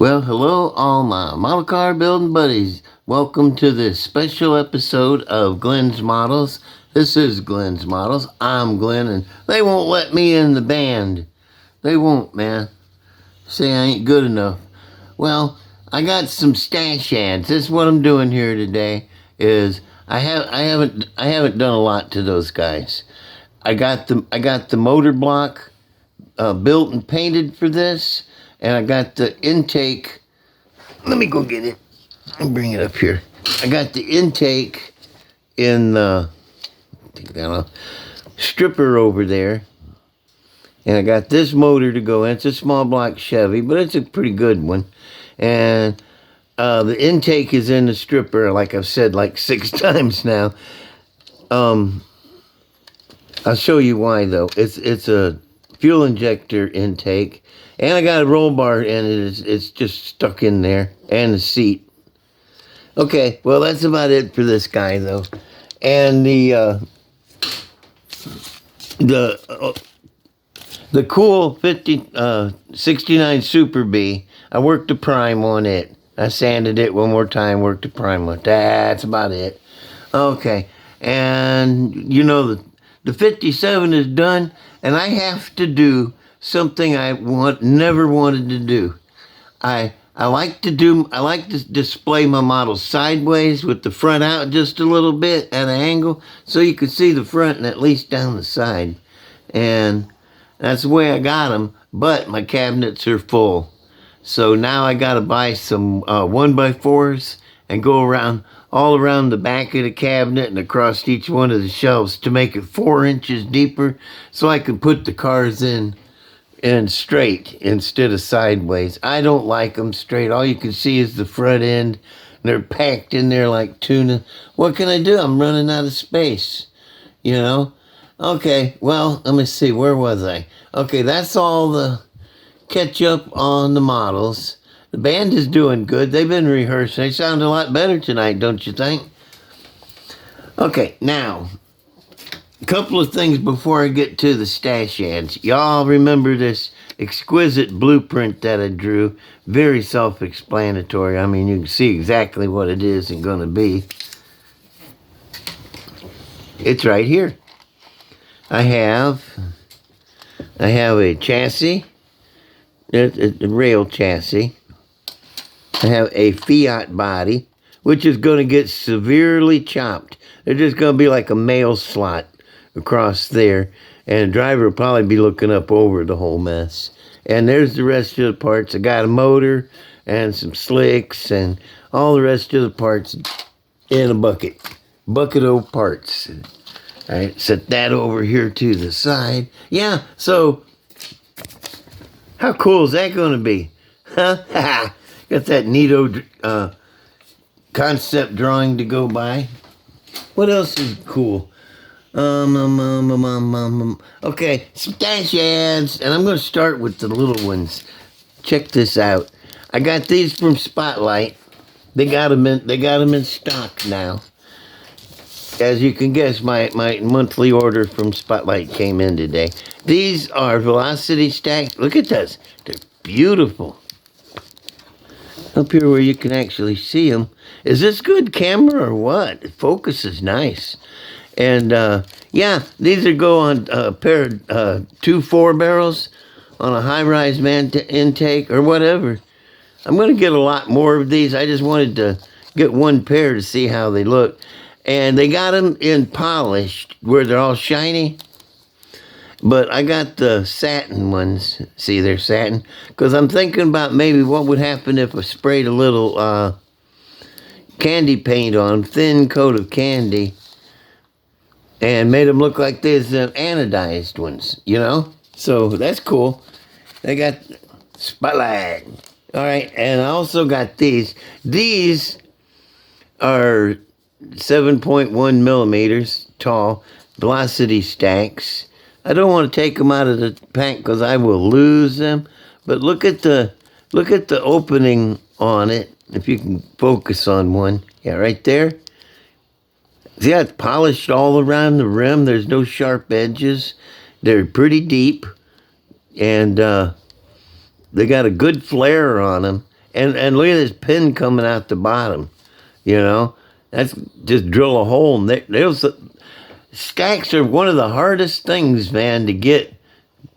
Well, hello, all my model car building buddies. Welcome to this special episode of Glenn's Models. This is Glenn's Models. I'm Glenn, and they won't let me in the band. They won't, man. Say I ain't good enough. Well, I got some stash ads. This is what I'm doing here today. Is I haven't done a lot to those guys. I got the motor block built and painted for this. And I got the intake. Let me go get it and bring it up here. I got the intake in the stripper over there. And I got this motor to go in. It's a small block Chevy, but it's a pretty good one. And the intake is in the stripper, like I've said like 6 times now. I'll show you why, though. It's a fuel injector intake. And I got a roll bar and it's just stuck in there. And the seat. Okay, well that's about it for this guy though. And the cool 69 Super B, I worked the prime on it. I sanded it one more time, worked the prime on it. That's about it. Okay, and you know the 57 is done, and I have to do something I never wanted to do. I like to display my model sideways with the front out just a little bit at an angle so you can see the front and at least down the side. And that's the way I got them, but my cabinets are full. So now I got to buy some 1x4s and go all around the back of the cabinet and across each one of the shelves to make it 4 inches deeper so I can put the cars in and straight instead of sideways. I don't like them straight. All you can see is the front end. They're packed in there like tuna. What can I do? I'm running out of space, you know? Okay, well, let me see. Where was I? Okay, that's all the catch up on the models. The band is doing good. They've been rehearsing. They sound a lot better tonight, don't you think? Okay, now, a couple of things before I get to the stash ads. Y'all remember this exquisite blueprint that I drew? Very self-explanatory. I mean, you can see exactly what it is and going to be. It's right here. I have a chassis, a rail chassis. I have a Fiat body, which is going to get severely chopped. They're just going to be like a mail slot across there, and the driver will probably be looking up over the whole mess. And there's the rest of the parts. I got a motor and some slicks and all the rest of the parts in a bucket of parts. All right, set that over here to the side. Yeah, so how cool is that going to be? Huh? Got that neato concept drawing to go by. What else is cool? Okay, stash ads, and I'm going to start with the little ones. Check this out. I got these from Spotlight. They got them in stock now. As you can guess, my monthly order from Spotlight came in today. These are velocity stacks. Look at this. They're beautiful. Up here where you can actually see them. Is this good camera or what? The focus is nice. And, yeah, these are go on a pair of 2 4-barrels on a high-rise intake or whatever. I'm going to get a lot more of these. I just wanted to get one pair to see how they look. And they got them in polished where they're all shiny. But I got the satin ones. See, they're satin. Because I'm thinking about maybe what would happen if I sprayed a little candy paint on them, thin coat of candy, and made them look like these anodized ones, you know? So that's cool. They got Spotlight. All right, and I also got these. These are 7.1 millimeters tall velocity stacks. I don't want to take them out of the pack because I will lose them. But look at the opening on it. If you can focus on one. Yeah, right there. See how it's polished all around the rim? There's no sharp edges. They're pretty deep. And they got a good flare on them. And look at this pin coming out the bottom. You know, that's just drill a hole. And stacks are one of the hardest things, man, to get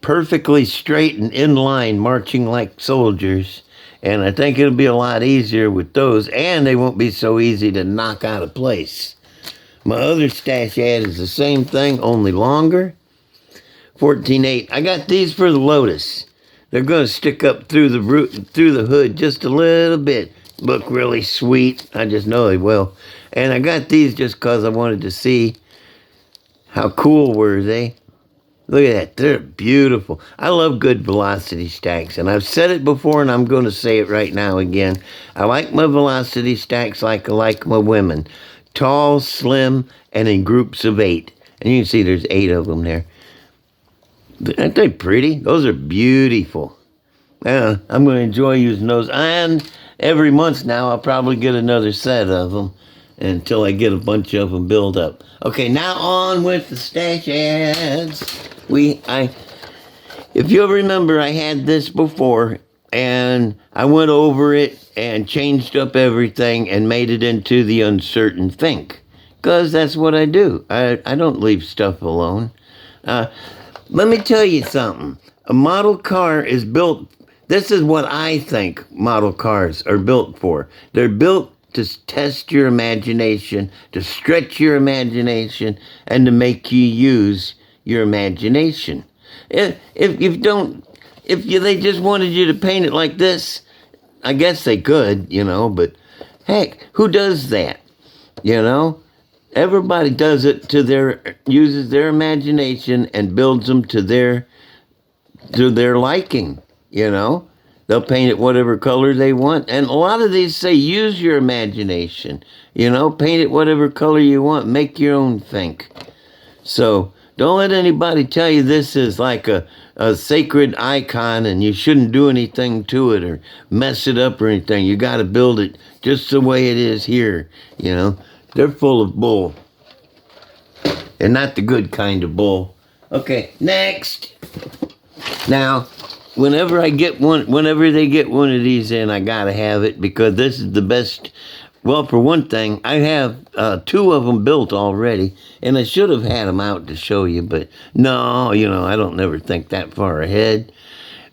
perfectly straight and in line, marching like soldiers. And I think it'll be a lot easier with those, and they won't be so easy to knock out of place. My other stash ad is the same thing, only longer. 14.8. I got these for the Lotus. They're going to stick up through the hood just a little bit. Look really sweet. I just know they will. And I got these just because I wanted to see how cool were they. Look at that. They're beautiful. I love good velocity stacks. And I've said it before, and I'm going to say it right now again. I like my velocity stacks like I like my women. Tall, slim, and in groups of 8. And you can see there's 8 of them there. Aren't they pretty? Those are beautiful. I'm going to enjoy using those. And every month now, I'll probably get another set of them until I get a bunch of them built up. Okay, now on with the stash ads. If you'll remember, I had this before, and I went over it and changed up everything and made it into the uncertain think. Because that's what I do. I don't leave stuff alone. Let me tell you something. A model car is built, this is what I think model cars are built for. They're built to test your imagination, to stretch your imagination, and to make you use your imagination. If they just wanted you to paint it like this, I guess they could, but heck, who does that? Everybody does it uses their imagination and builds them to their liking, They'll paint it whatever color they want. And a lot of these say use your imagination, paint it whatever color you want, make your own think. So don't let anybody tell you this is like a sacred icon and you shouldn't do anything to it or mess it up or anything. You got to build it just the way it is here, They're full of bull. And not the good kind of bull. Okay, next. Now, whenever they get one of these in, I gotta have it because this is the best. Well, for one thing, I have 2 of them built already, and I should have had them out to show you, but no, I don't never think that far ahead.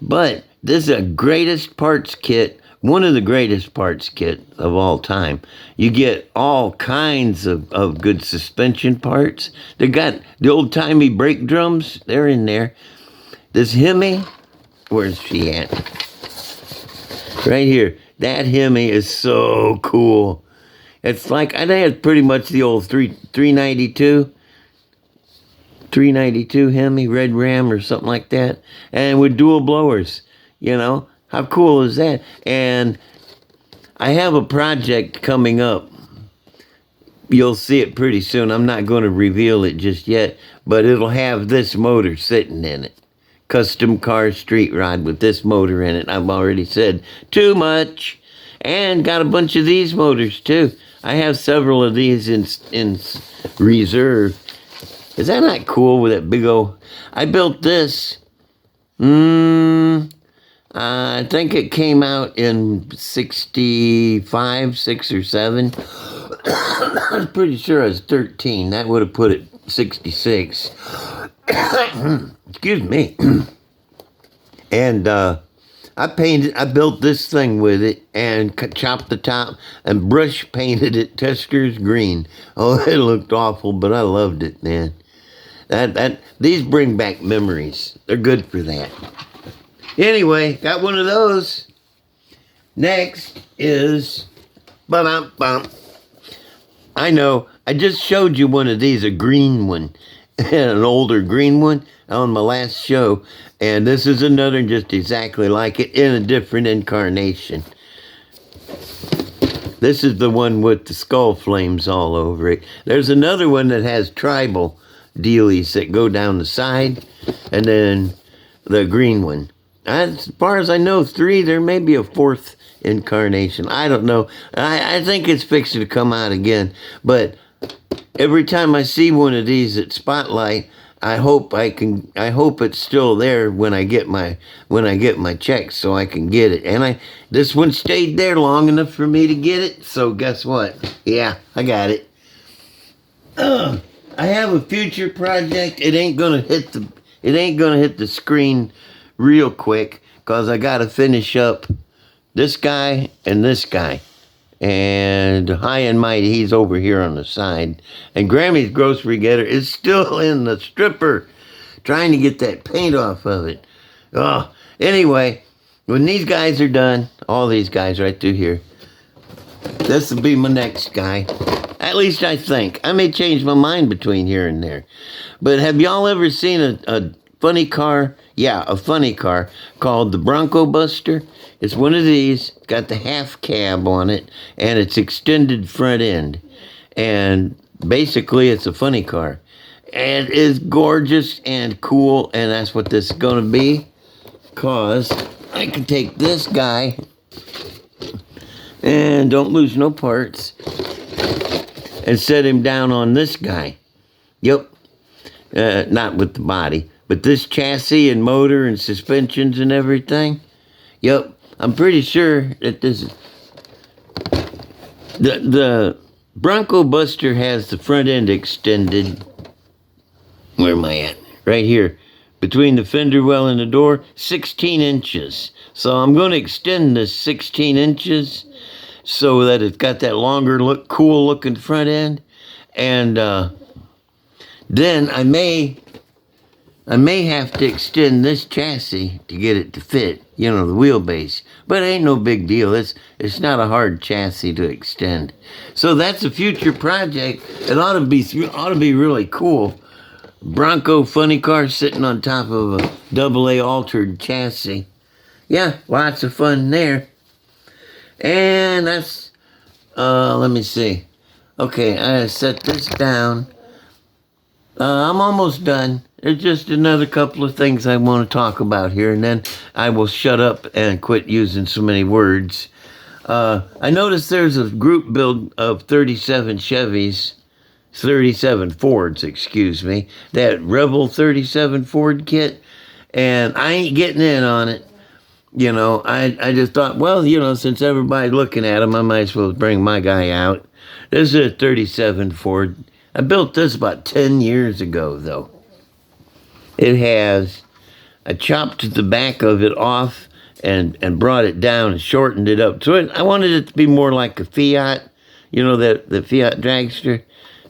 But this is a greatest parts kit. One of the greatest parts kit of all time. You get all kinds of good suspension parts. They got the old-timey brake drums. They're in there. This Hemi, where's she at? Right here. That Hemi is so cool. It's like, I think it's pretty much the old 392 Hemi, Red Ram or something like that. And with dual blowers, How cool is that? And I have a project coming up. You'll see it pretty soon. I'm not going to reveal it just yet, but it'll have this motor sitting in it. Custom car street rod with this motor in it. I've already said too much. And got a bunch of these motors too. I have several of these in reserve. Is that not cool with that big old... I built this... I think it came out in 65, 6 or 7. I was pretty sure I was 13. That would have put it 66. Excuse me. And I built this thing with it and chopped the top and brush painted it Tesker's green. Oh, it looked awful, but I loved it, man. These bring back memories. They're good for that. Anyway, got one of those. Next is... Ba-dum-bum. I know, I just showed you one of these, a green one. An older green one on my last show. And this is another just exactly like it in a different incarnation. This is the one with the skull flames all over it. There's another one that has tribal dealies that go down the side. And then the green one. As far as I know, 3, there may be a 4th incarnation. I don't know. I think it's fixing to come out again. But every time I see one of these at Spotlight, I hope it's still there when I get my check so I can get it. And this one stayed there long enough for me to get it. So guess what? Yeah, I got it. I have a future project. It ain't gonna hit the screen real quick because I gotta finish up this guy and this guy. And high and mighty, he's over here on the side. And Grammy's grocery getter is still in the stripper, trying to get that paint off of it. Oh, anyway, when these guys are done, all these guys right through here, this will be my next guy. At least I think. I may change my mind between here and there. But have y'all ever seen a funny car? Yeah, a funny car called the Bronco Buster. It's one of these, got the half cab on it, and it's extended front end. And basically, it's a funny car. And it's gorgeous and cool, and that's what this is going to be. Because I can take this guy, and don't lose no parts, and set him down on this guy. Yep. Not with the body, but this chassis and motor and suspensions and everything. Yep. I'm pretty sure that this is... The Bronco Buster has the front end extended. Where am I at? Right here. Between the fender well and the door, 16 inches. So I'm going to extend this 16 inches so that it's got that longer cool looking front end. And then I may have to extend this chassis to get it to fit, the wheelbase. But it ain't no big deal. It's not a hard chassis to extend. So that's a future project. It ought to be really cool. Bronco funny car sitting on top of a AA altered chassis. Yeah, lots of fun there. And that's, let me see. Okay, I set this down. I'm almost done. There's just another couple of things I want to talk about here, and then I will shut up and quit using so many words. I noticed there's a group build of 37 Chevys, 37 Fords, excuse me, that Rebel 37 Ford kit, and I ain't getting in on it. I just thought, well, since everybody's looking at them, I might as well bring my guy out. This is a 37 Ford. I built this about 10 years ago, though. It has, I chopped the back of it off and brought it down and shortened it up. So I wanted it to be more like a Fiat, the Fiat dragster.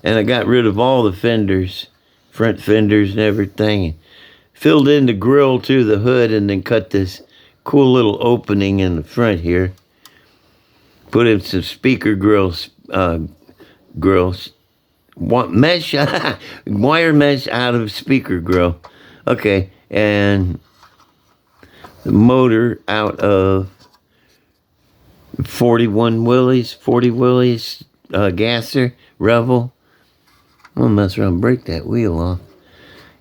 And I got rid of all the fenders, front fenders and everything. Filled in the grill to the hood and then cut this cool little opening in the front here. Put in some speaker grills, mesh, wire mesh out of speaker grill. Okay, and the motor out of 40 Willys, gasser, Revel. I'm gonna mess around and break that wheel off.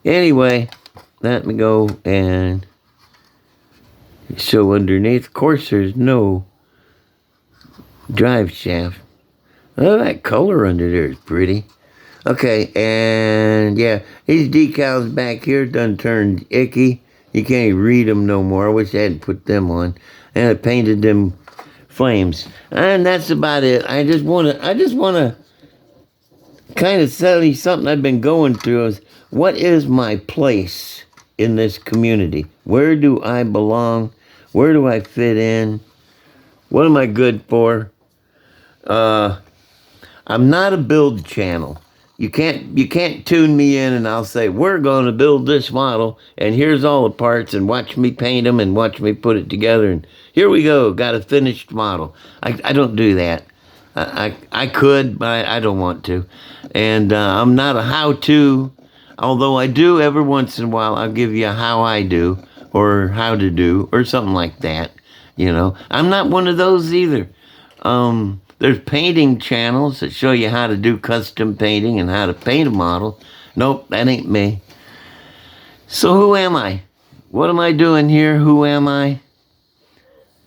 Anyway, let me go and show underneath. Of course, there's no drive shaft. Oh, that color under there is pretty. Okay, and yeah, these decals back here done turned icky. You can't even read them no more. I wish I hadn't put them on. And I painted them flames. And that's about it. I just wanna kind of tell you something I've been going through is, what is my place in this community? Where do I belong? Where do I fit in? What am I good for? I'm not a build channel. You can't tune me in and I'll say, we're going to build this model and here's all the parts and watch me paint them and watch me put it together and here we go, got a finished model. I don't do that. I could, but I don't want to. And I'm not a how-to, although I do every once in a while, I'll give you a how I do or how to do or something like that. I'm not one of those either. There's painting channels that show you how to do custom painting and how to paint a model. Nope, that ain't me. So who am I? What am I doing here? Who am I?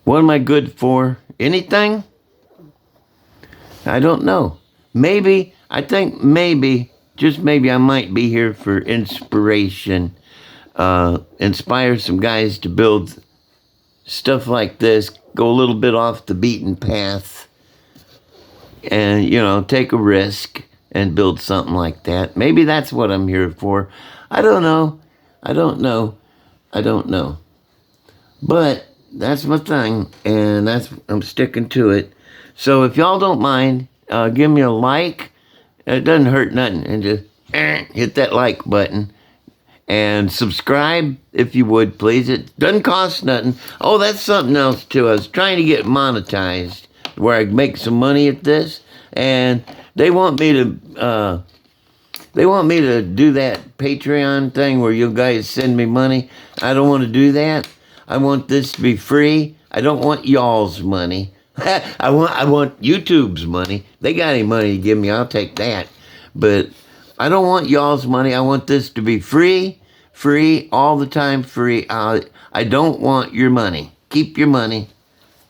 What am I good for? Anything? I don't know. I think maybe just maybe I might be here for inspiration. Inspire some guys to build stuff like this, go a little bit off the beaten path, and, you know, take a risk and build something like that. Maybe that's what I'm here for. I don't know. I don't know. I don't know. But that's my thing, and I'm sticking to it. So if y'all don't mind, give me a like. It doesn't hurt nothing. And just hit that like button. And subscribe, if you would, please. It doesn't cost nothing. Oh, that's something else, too. I was trying to get monetized where I make some money at this. And they want me to do that Patreon thing where you guys send me money. I don't want to do that. I want this to be free. I don't want y'all's money. I want YouTube's money. They got any money to give me, I'll take that. But I don't want y'all's money. I want this to be free, all the time free. I don't want your money. Keep your money.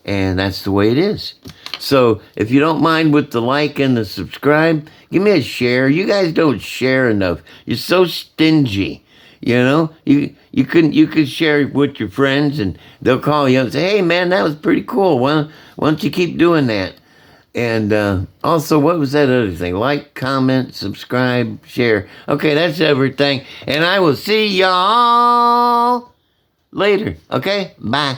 And that's the way it is. So if you don't mind with the like and the subscribe, give me a share. You guys don't share enough. You're so stingy. You know, you could share with your friends, and they'll call you up and say, "Hey, man, that was pretty cool. Why don't you keep doing that?" And also, what was that other thing? Like, comment, subscribe, share. Okay, that's everything. And I will see y'all later. Okay, bye.